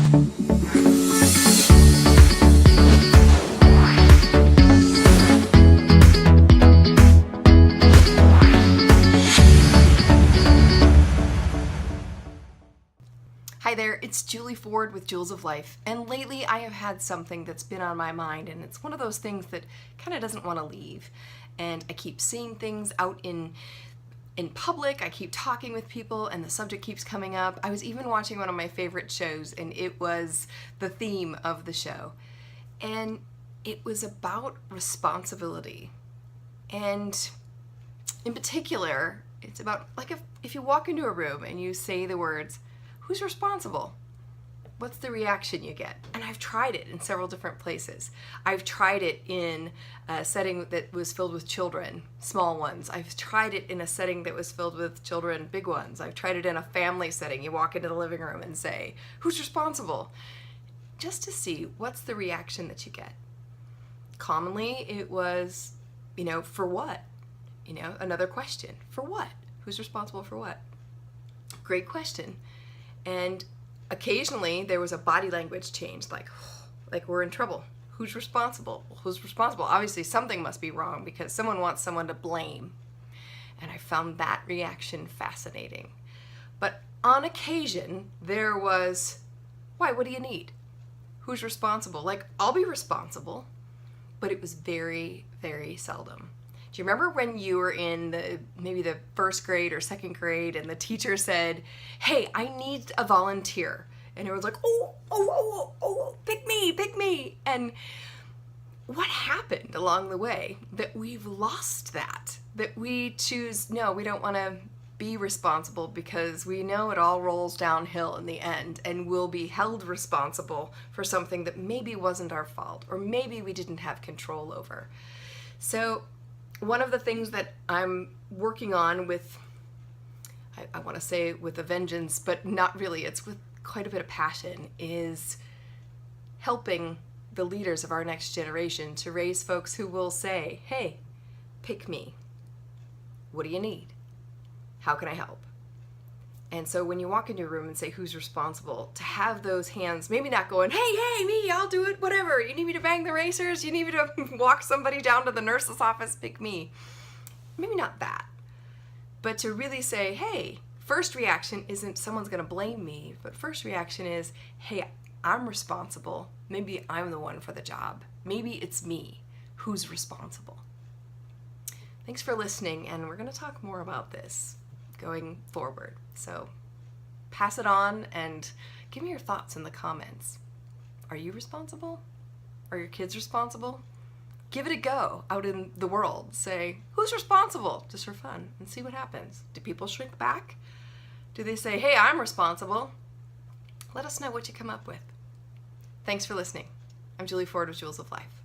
Hi there, it's Julie Ford with Julz of Life, and lately I have had something that's been on my mind, and it's one of those things that kind of doesn't want to leave. And I keep seeing things out in public, I keep talking with people, and the subject keeps coming up. I was even watching one of my favorite shows, and it was the theme of the show. And it was about responsibility. And in particular, it's about, like, if you walk into a room and you say the words, "Who's responsible?" What's the reaction you get? And I've tried it in several different places. I've tried it in a setting that was filled with children, small ones. I've tried it in a setting that was filled with children, big ones. I've tried it in a family setting. You walk into the living room and say, "Who's responsible?" Just to see what's the reaction that you get. Commonly it was, for what? Another question. For what? Who's responsible for what? Great question. And occasionally there was a body language change, like we're in trouble. Who's responsible? Who's responsible? Obviously something must be wrong because someone wants someone to blame. And I found that reaction fascinating. But on occasion there was, "Why, what do you need? Who's responsible?" Like, I'll be responsible, but it was very, very seldom. Do you remember when you were in maybe the first grade or second grade and the teacher said, "Hey, I need a volunteer," and everyone's like, oh, pick me. And what happened along the way that we've lost that we choose, no, we don't want to be responsible because we know it all rolls downhill in the end and we'll be held responsible for something that maybe wasn't our fault or maybe we didn't have control over. So one of the things that I'm working on with, I want to say with a vengeance, but not really, it's with quite a bit of passion, is helping the leaders of our next generation to raise folks who will say, "Hey, pick me. What do you need? How can I help?" And so when you walk into a room and say, "Who's responsible?" to have those hands maybe not going, hey, me, I'll do it, whatever. You need me to bang the racers? You need me to walk somebody down to the nurse's office? Pick me. Maybe not that. But to really say, hey, first reaction isn't someone's going to blame me, but first reaction is, hey, I'm responsible. Maybe I'm the one for the job. Maybe it's me. Who's responsible? Thanks for listening, and we're going to talk more about this going forward. So pass it on and give me your thoughts in the comments. Are you responsible? Are your kids responsible? Give it a go out in the world. Say, "Who's responsible?" just for fun, and see what happens. Do people shrink back? Do they say, "Hey, I'm responsible"? Let us know what you come up with. Thanks for listening. I'm Julie Ford with Julz of Life.